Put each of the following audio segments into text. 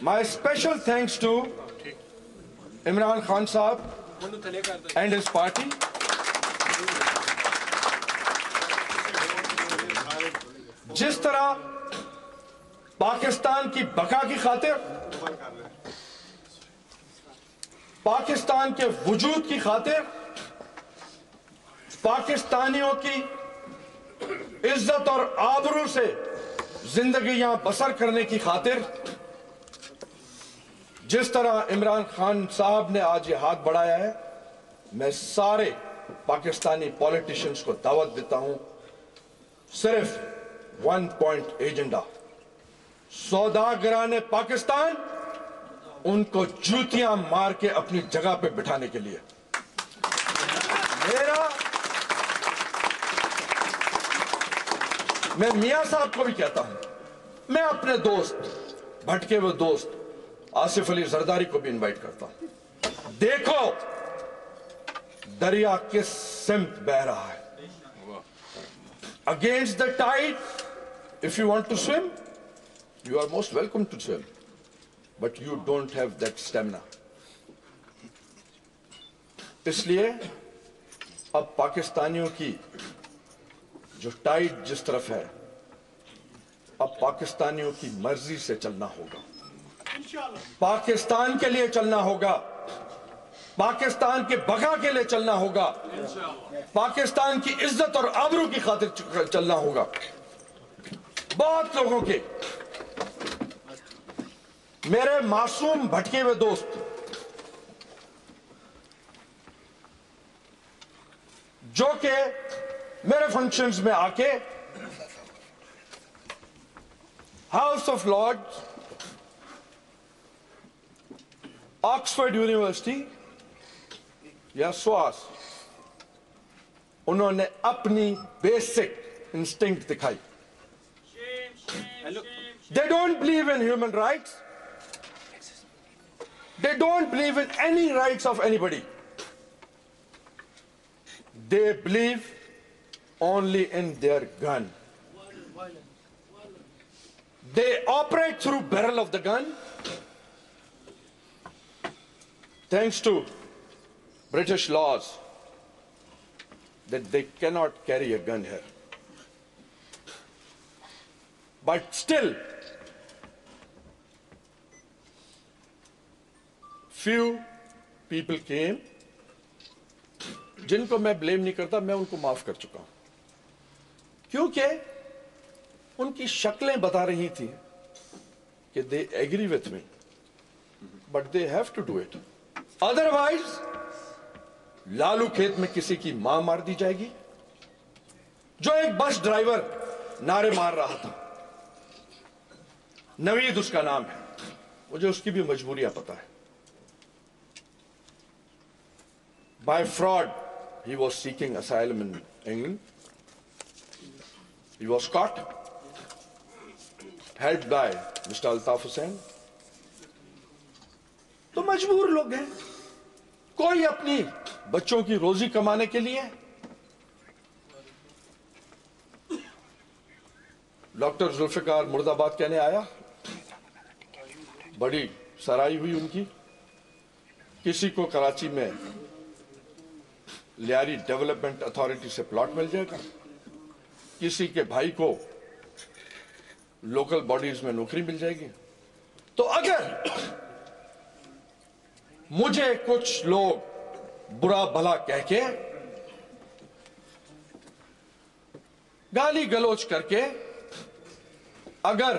My special thanks to Imran Khan Saab and his party. जिस तरह पाकिस्तान की बका की खातिर, पाकिस्तान के वजूद की खातिर, पाकिस्तानियों की इज्जत और आबरू से जिंदगी यहां बसर करने की खातिर जिस तरह इमरान खान साहब ने आज ये हाथ बढ़ाया है, मैं सारे पाकिस्तानी पॉलिटिशियंस को दावत देता हूं, सिर्फ 1 पॉइंट एजेंडा, सौदागराने पाकिस्तान उनको जूतियां मार के अपनी जगह पे बिठाने के लिए। मैं मियां साहब को भी कहता हूं, मैं अपने दोस्त, भटके हुए दोस्त आसिफ अली जरदारी को भी इनवाइट करता हूं। देखो दरिया किस सिमत बह रहा है। Against the tide, if you want to swim, you are most welcome to swim, but you don't have that stamina. इसलिए अब पाकिस्तानियों की जो टाइड जिस तरफ है, अब पाकिस्तानियों की मर्जी से चलना होगा, पाकिस्तान के लिए चलना होगा, पाकिस्तान के बका के लिए चलना होगा, पाकिस्तान की इज्जत और आबरू की खातिर चलना होगा। बहुत लोगों के, मेरे मासूम भटके हुए दोस्त जो कि मेरे फंक्शंस में आके House of Lords, Oxford University या स्वास, उन्होंने अपनी बेसिक इंस्टिंक्ट दिखाई। They don't believe in human rights. They don't believe in any rights of anybody. They believe only in their gun. They operate through barrel of the gun. Thanks to British laws that they cannot carry a gun here. But still, few people came, जिनको मैं blame नहीं करता, मैं उनको माफ कर चुका हूं, क्योंकि उनकी शक्लें बता रही थी कि they agree with me, but they have to do it, otherwise Lalu खेत में किसी की मां मार दी जाएगी। जो एक बस ड्राइवर नारे मार रहा था, नवीद उसका नाम है, मुझे उसकी भी मजबूरियां पता है। By fraud, he was seeking asylum in England. He was caught, helped by Mr. Altaf Hussain. तो मजबूर लोग हैं, कोई अपनी बच्चों की रोजी कमाने के लिए, डॉक्टर जुल्फिकार मुर्दाबाद कहने आया, बड़ी सराही हुई उनकी। किसी को कराची में लियारी डेवलपमेंट अथॉरिटी से प्लॉट मिल जाएगा, किसी के भाई को लोकल बॉडीज में नौकरी मिल जाएगी। तो अगर मुझे कुछ लोग बुरा भला कह के, गाली गलौज करके, अगर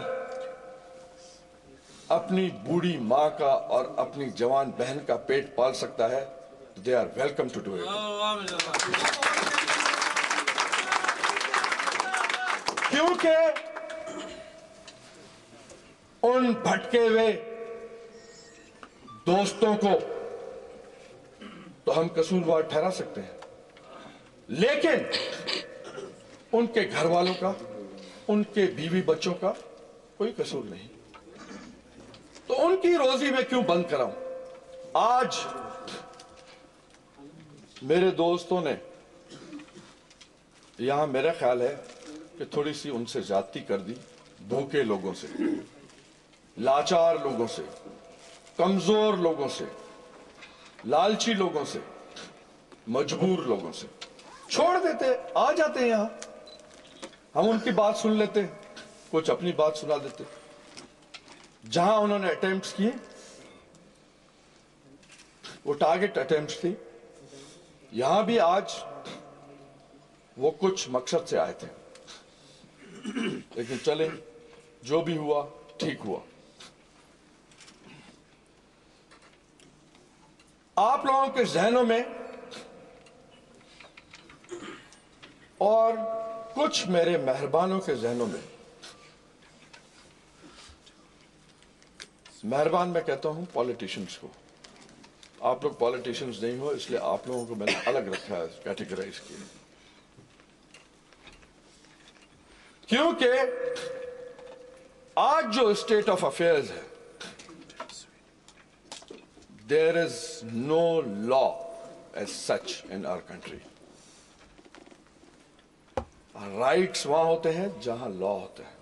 अपनी बूढ़ी मां का और अपनी जवान बहन का पेट पाल सकता है, they are welcome to do it. क्योंकि उन भटके हुए दोस्तों को तो हम कसूरवार ठहरा सकते हैं, लेकिन उनके घर वालों का, उनके बीवी बच्चों का कोई कसूर नहीं। तो उनकी रोजी में क्यों बंद कराऊं? आज मेरे दोस्तों ने यहां, मेरा ख्याल है कि थोड़ी सी उनसे ज्यादती कर दी, भूखे लोगों से। लाचार लोगों से, कमजोर लोगों से, लालची लोगों से, मजबूर लोगों से छोड़ देते, आ जाते हैं यहां, हम उनकी बात सुन लेते, कुछ अपनी बात सुना देते। जहां उन्होंने अटेम्प्ट्स किए वो टारगेट अटेम्प्ट्स थी, यहां भी आज वो कुछ मकसद से आए थे, लेकिन चले, जो भी हुआ ठीक हुआ। आप लोगों के जहनों में और कुछ मेरे मेहरबानों के जहनों में, मेहरबान मैं कहता हूं पॉलिटिशियंस को, आप लोग पॉलिटिशियंस नहीं हो इसलिए आप लोगों को मैंने अलग रखा है, कैटेगराइज किया, क्योंकि आज जो स्टेट ऑफ अफेयर्स है, there is no law as such in our country. Rights वहां होते हैं जहां लॉ होता है।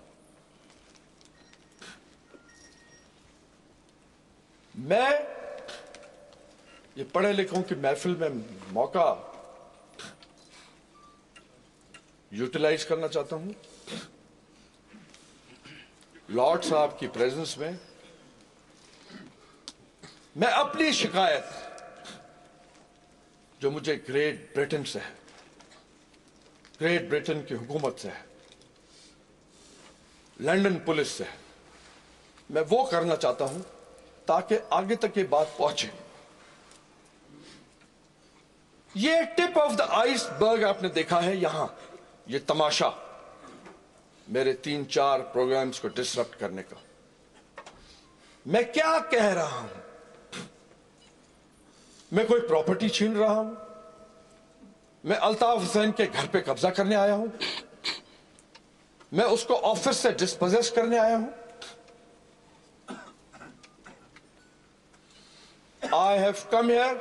मैं ये पढ़े लिखों की महफिल में मौका यूटिलाइज करना चाहता हूं, लॉर्ड साहब की प्रेजेंस में मैं अपनी शिकायत जो मुझे ग्रेट ब्रिटेन से है, ग्रेट ब्रिटेन की हुकूमत से है, लंदन पुलिस से है, मैं वो करना चाहता हूं ताकि आगे तक ये बात पहुंचे। ये टिप ऑफ द आइसबर्ग आपने देखा है यहां, ये तमाशा मेरे 3-4 प्रोग्राम्स को डिसरप्ट करने का। मैं क्या कह रहा हूं? मैं कोई प्रॉपर्टी छीन रहा हूं? मैं अल्ताफ हुसैन के घर पे कब्जा करने आया हूं? मैं उसको ऑफिस से डिस्पोजेस करने आया हूं? I have come here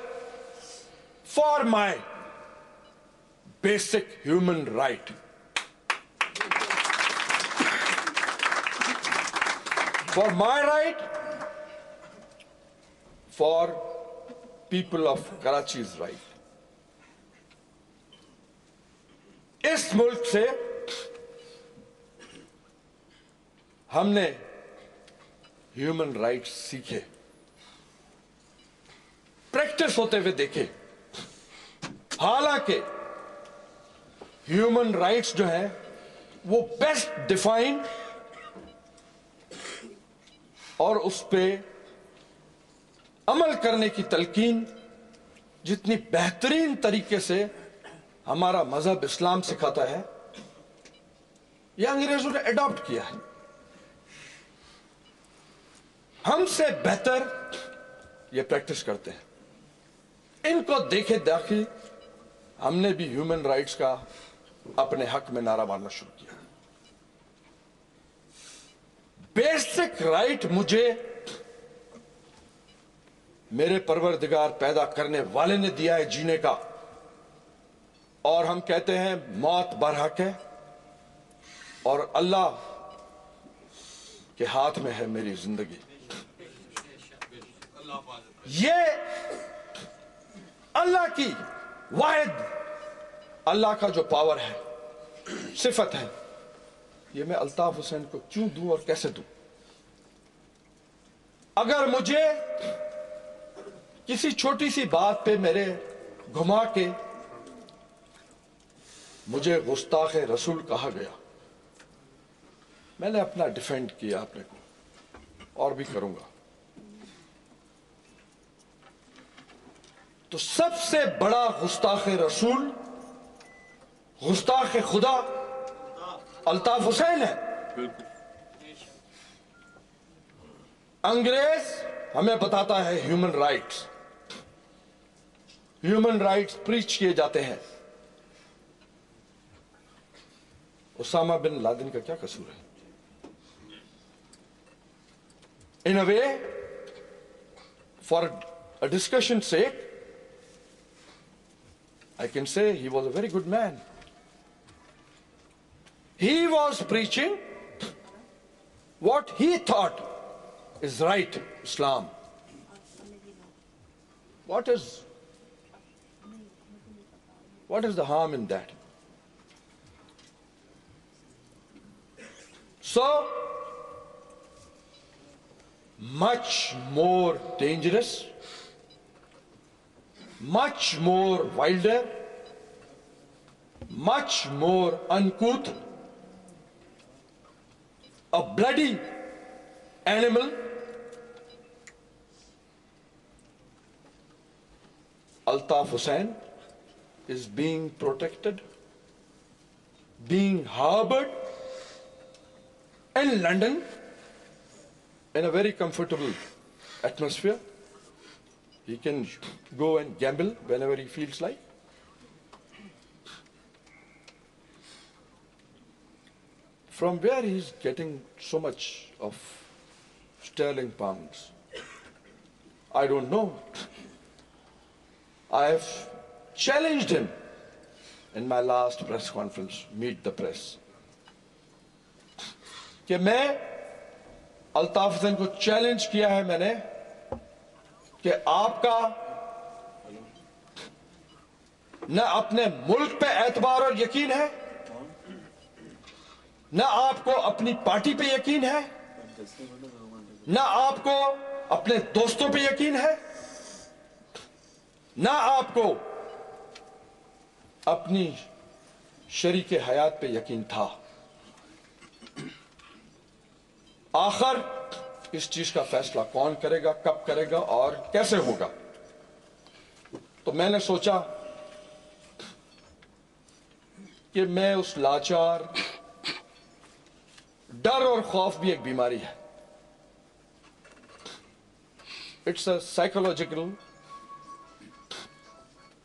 for my basic human right. For my right, for people of Karachi's right. इस मुल्क से हमने ह्यूमन राइट्स सीखे, प्रैक्टिस होते हुए देखे। हालांकि ह्यूमन राइट्स जो है वो बेस्ट डिफाइन और उस पे अमल करने की तलकीन जितनी बेहतरीन तरीके से हमारा मजहब इस्लाम सिखाता है, यह अंग्रेजों ने अडॉप्ट किया है। हमसे बेहतर ये प्रैक्टिस करते हैं। इनको देखे देखी हमने भी ह्यूमन राइट्स का अपने हक में नारा मारना शुरू किया। बेसिक राइट मुझे मेरे परवरदिगार पैदा करने वाले ने दिया है जीने का, और हम कहते हैं मौत बरहक है और अल्लाह के हाथ में है मेरी जिंदगी। ये अल्लाह की वाहिद, अल्लाह का जो पावर है, सिफत है, ये मैं अल्ताफ हुसैन को क्यों दूं और कैसे दूं? अगर मुझे किसी छोटी सी बात पे मेरे घुमा के मुझे गुस्ताखे रसूल कहा गया, मैंने अपना डिफेंड किया अपने को और भी करूंगा। तो सबसे बड़ा गुस्ताखे रसूल, गुस्ताखे खुदा अल्ताफ हुसैन है। अंग्रेज हमें बताता है human rights, human rights preach किए जाते हैं। उसामा बिन लादेन का क्या कसूर है? In a way, for a discussion sake, I can say he was a very good man. He was preaching what he thought is right Islam. What is the harm in that? So, much more dangerous, much more wilder, much more uncouth, a bloody animal, Altaf Hussain, is being protected, being harbored in London in a very comfortable atmosphere. He can go and gamble whenever he feels like. From where he's getting so much of sterling pounds, I don't know. I have challenged him in my last press conference, Meet the Press, कि मैं अल्ताफ हुसैन को challenge किया है मैंने कि आपका न अपने मुल्क पे एतबार और यकीन है, न आपको अपनी पार्टी पे यकीन है, न आपको अपने दोस्तों पे यकीन है, न आपको अपनी शरीके हयात पे यकीन था। आखिर इस चीज का फैसला कौन करेगा, कब करेगा और कैसे होगा? तो मैंने सोचा कि मैं उस लाचार, डर और खौफ भी एक बीमारी है। इट्स अ साइकोलॉजिकल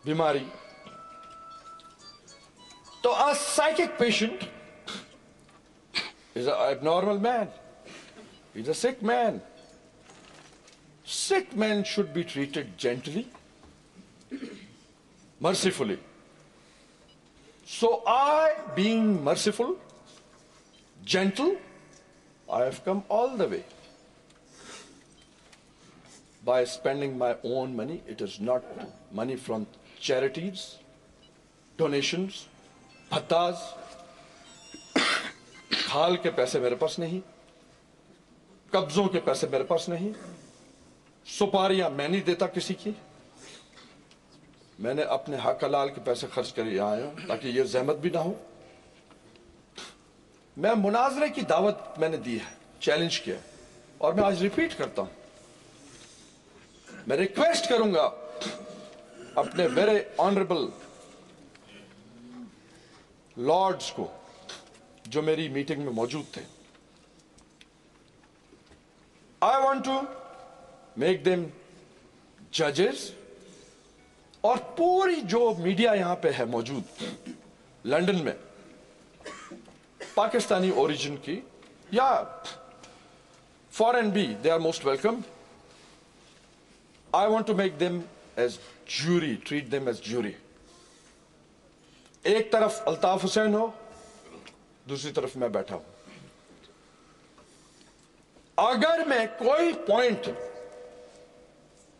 बीमारी। तो a psychic patient is an abnormal man. He's a sick man. Sick men should be treated gently, mercifully. So I, being merciful, gentle, I have come all the way. By spending my own money, it is not money from charities, donations, भत्ताज, खाल के पैसे मेरे पास नहीं, कब्जों के पैसे मेरे पास नहीं, सुपारियां मैं नहीं देता किसी की। मैंने अपने हक हलाल के पैसे खर्च कर यहाँ आया हूं ताकि ये जहमत भी ना हो। मैं मुनाजरे की दावत मैंने दी है, चैलेंज किया, और मैं आज रिपीट करता हूं। मैं रिक्वेस्ट करूंगा अपने वेरी ऑनरेबल लॉर्ड्स को जो मेरी मीटिंग में मौजूद थे। I want to make them जजेस, और पूरी जो मीडिया यहां पे है मौजूद लंदन में, पाकिस्तानी ओरिजिन की या फॉरेन भी, they are most welcome. I want to make them as jury, treat them as jury. एक तरफ अल्ताफ हुसैन हो, दूसरी तरफ मैं बैठा हूं। अगर मैं कोई पॉइंट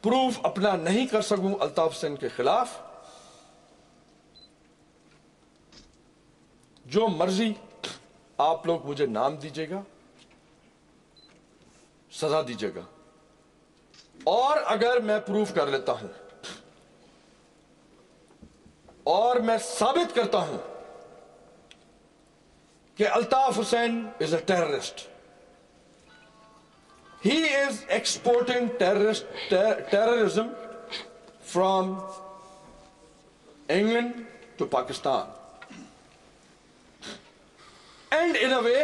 प्रूफ अपना नहीं कर सकूं अल्ताफ हुसैन के खिलाफ, जो मर्जी आप लोग मुझे नाम दीजिएगा, सजा दीजिएगा। और अगर मैं प्रूफ कर लेता हूं और मैं साबित करता हूं कि Altaf Hussain is a terrorist, he is exporting terrorism from England to Pakistan, and in a way,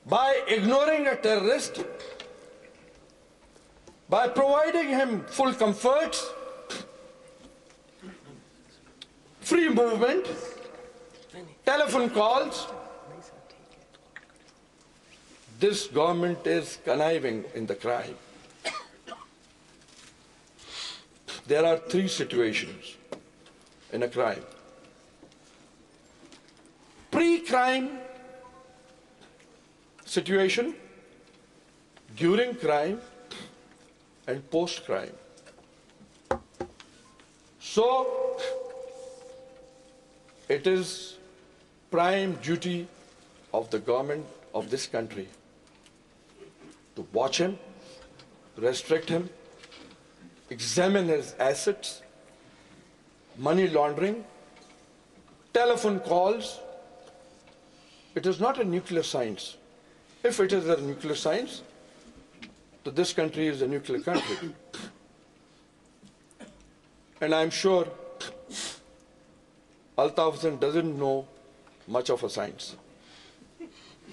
by ignoring a terrorist, by providing him full comforts, free movement, telephone calls, this government is conniving in the crime. There are three situations in a crime. Pre-crime situation, during crime and post crime. So it is prime duty of the government of this country to watch him, restrict him, examine his assets, money laundering, telephone calls. It is not a nuclear science. If it is a nuclear science, so this country is a nuclear country. And I'm sure Altaf Hussain doesn't know much of a science.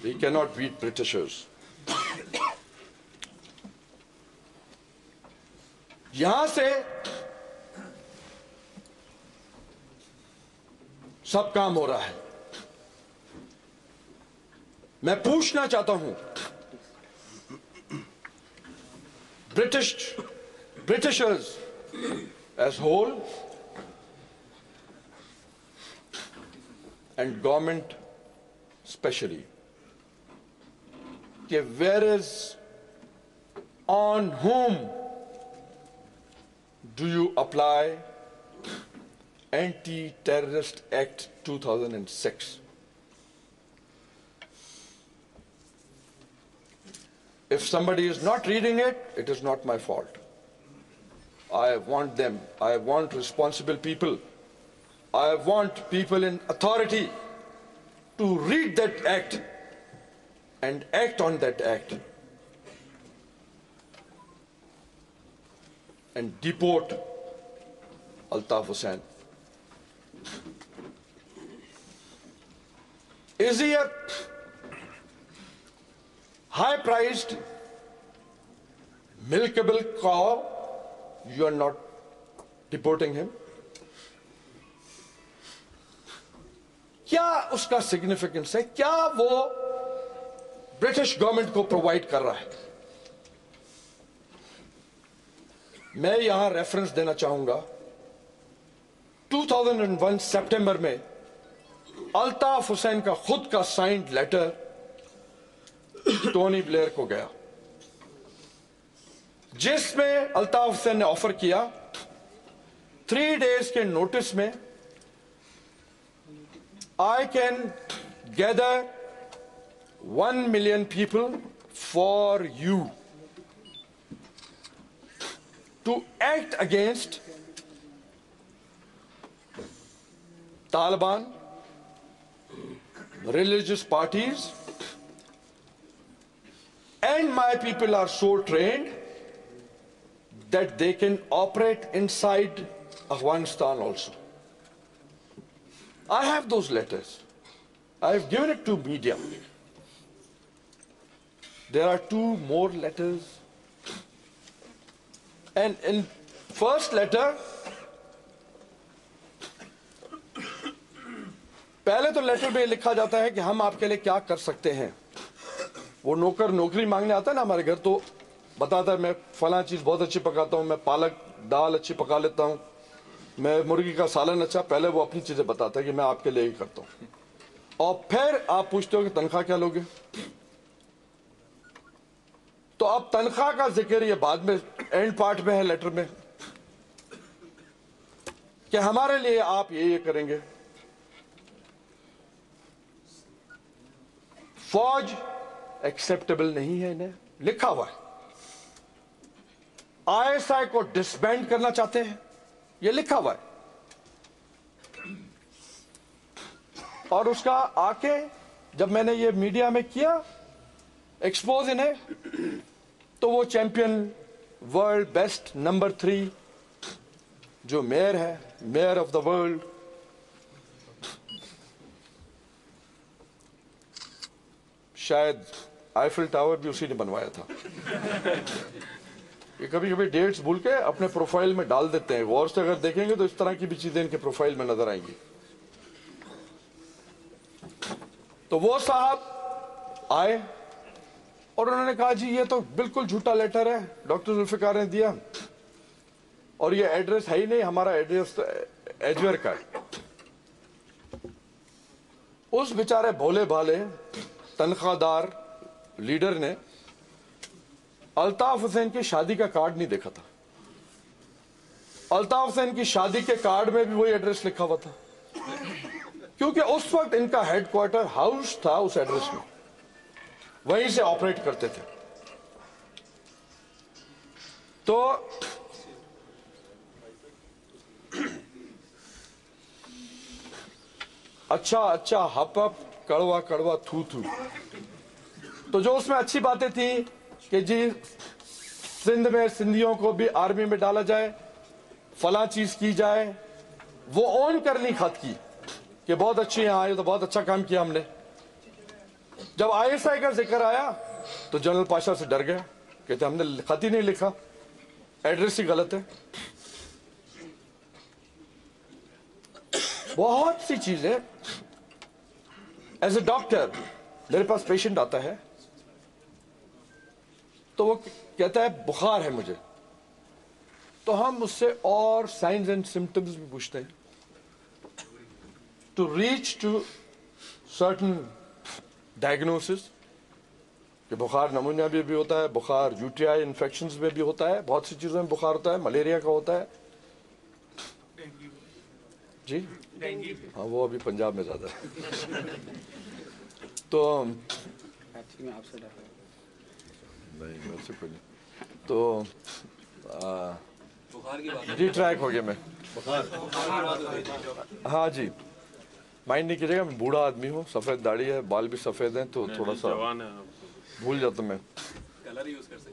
He cannot beat Britishers. यहां से सब काम हो रहा है। मैं पूछना चाहता हूं, Britishers as whole and government especially, where is, on whom do you apply Anti-Terrorist Act 2006? If somebody is not reading it, it is not my fault. I want responsible people, I want people in authority to read that act and act on that act and deport Altaf Hussain. Is he a high-priced, milkable cow? You are not deporting him? क्या उसका significance है? क्या वो British government को provide कर रहा है? मैं यहां रेफरेंस देना चाहूंगा 2001 सितंबर में अल्ताफ हुसैन का खुद का साइंड लेटर टोनी ब्लेयर को गया, जिसमें अल्ताफ हुसैन ने ऑफर किया 3 days के नोटिस में I can gather 1 million people for you to act against Taliban, religious parties, and my people are so trained that they can operate inside Afghanistan also. I have those letters. I have given it to media. There are 2 more letters. And in first letter, पहले तो letter में लिखा जाता है कि हम आपके लिए क्या कर सकते हैं। वो नौकर नौकरी मांगने आता है ना हमारे घर, तो बताता है मैं फलां चीज बहुत अच्छी पकाता हूं, मैं पालक दाल अच्छी पका लेता हूं, मैं मुर्गी का सालन अच्छा। पहले वो अपनी चीजें बताता है कि मैं आपके लिए ही करता हूं, और फिर आप पूछते हो कि तनख्वाह क्या लोगे। तो अब तनख्वाह का जिक्र ये बाद में एंड पार्ट में है लेटर में कि हमारे लिए आप ये करेंगे। फौज एक्सेप्टेबल नहीं है, इन्हें लिखा हुआ है। आईएसआई को डिसबैंड करना चाहते हैं, ये लिखा हुआ है। और उसका आके जब मैंने ये मीडिया में किया एक्सपोज इन्हें, तो वो चैंपियन वर्ल्ड बेस्ट नंबर 3 जो मेयर है, मेयर ऑफ द वर्ल्ड, शायद आईफिल टावर भी उसी ने बनवाया था। ये कभी कभी डेट्स भूल के अपने प्रोफाइल में डाल देते हैं, गौर से अगर देखेंगे तो इस तरह की भी चीजें इनके प्रोफाइल में नजर आएंगी। तो वो साहब आए और उन्होंने कहा जी ये तो बिल्कुल झूठा लेटर है, डॉक्टर जुल्फिकार ने दिया, और ये एड्रेस है ही नहीं, हमारा एड्रेस तो एजवर का है। उस बेचारे भोले भाले तनख्वाहदार लीडर ने अल्ताफ हुसैन की शादी का कार्ड नहीं देखा था। अल्ताफ हुसैन की शादी के कार्ड में भी वही एड्रेस लिखा हुआ था, क्योंकि उस वक्त इनका हेडक्वार्टर हाउस था उस एड्रेस में, वहीं से ऑपरेट करते थे। तो अच्छा अच्छा, हप हप, कड़वा कड़वा, थू थू। तो जो उसमें अच्छी बातें थी कि जी सिंध में सिंधियों को भी आर्मी में डाला जाए, फला चीज की जाए, वो ऑन करनी खत की कि बहुत अच्छी है, आए तो बहुत अच्छा काम किया हमने। जब ISI का जिक्र आया तो जनरल पाशा से डर गया, कहते हमने खत ही नहीं लिखा, एड्रेस ही गलत है। बहुत सी चीजें। एज ए डॉक्टर मेरे पास पेशेंट आता है तो वो कहता है बुखार है मुझे, तो हम उससे और साइंस एंड सिम्टम्स भी पूछते हैं to reach to certain diagnosis कि बुखार नमूनिया भी होता है, बुखार UTI इन्फेक्शंस में भी होता है, बहुत सी चीजों में बुखार होता है, मलेरिया का होता है जी, हाँ वो अभी पंजाब में ज्यादा है। तो आपसे डर नहीं, मेरे से कोई नहीं। तो डिट्रैक हो गया मैं। हाँ जी, माइंड नहीं कीजिएगा, मैं बूढ़ा आदमी हूँ, सफेद दाढ़ी है, बाल भी सफेद हैं, तो थोड़ा सा भूल जाता मैं। कलर यूज कर सकते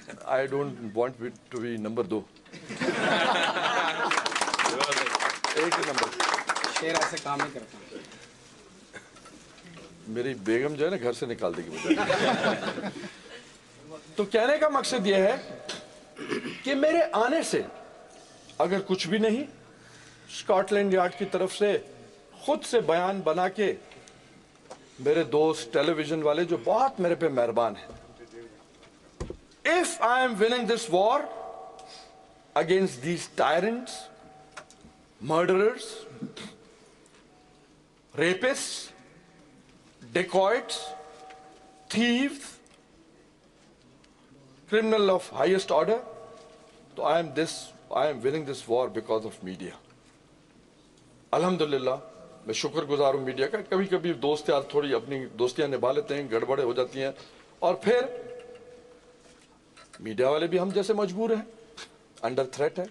हैं। I don't want to be number 2, एक ही नंबर। शेर ऐसे काम ही करता है। मेरी बेगम जो है ना घर से निकाल देगी मुझे। तो कहने का मकसद यह है कि मेरे आने से अगर कुछ भी नहीं, स्कॉटलैंड यार्ड की तरफ से खुद से बयान बना के मेरे दोस्त टेलीविजन वाले जो बहुत मेरे पे मेहरबान हैं, if I am winning this war against these tyrants, murderers, rapists, dacoits, thieves, criminal of highest order, तो I am winning this war because of media. अल्हम्दुलिल्लाह, मैं शुक्रगुजार हूँ मीडिया का। कभी कभी दोस्त यार थोड़ी अपनी दोस्तियां निभा लेते हैं, गड़बड़े हो जाती हैं, और फिर मीडिया वाले भी हम जैसे मजबूर हैं, अंडर थ्रेट है।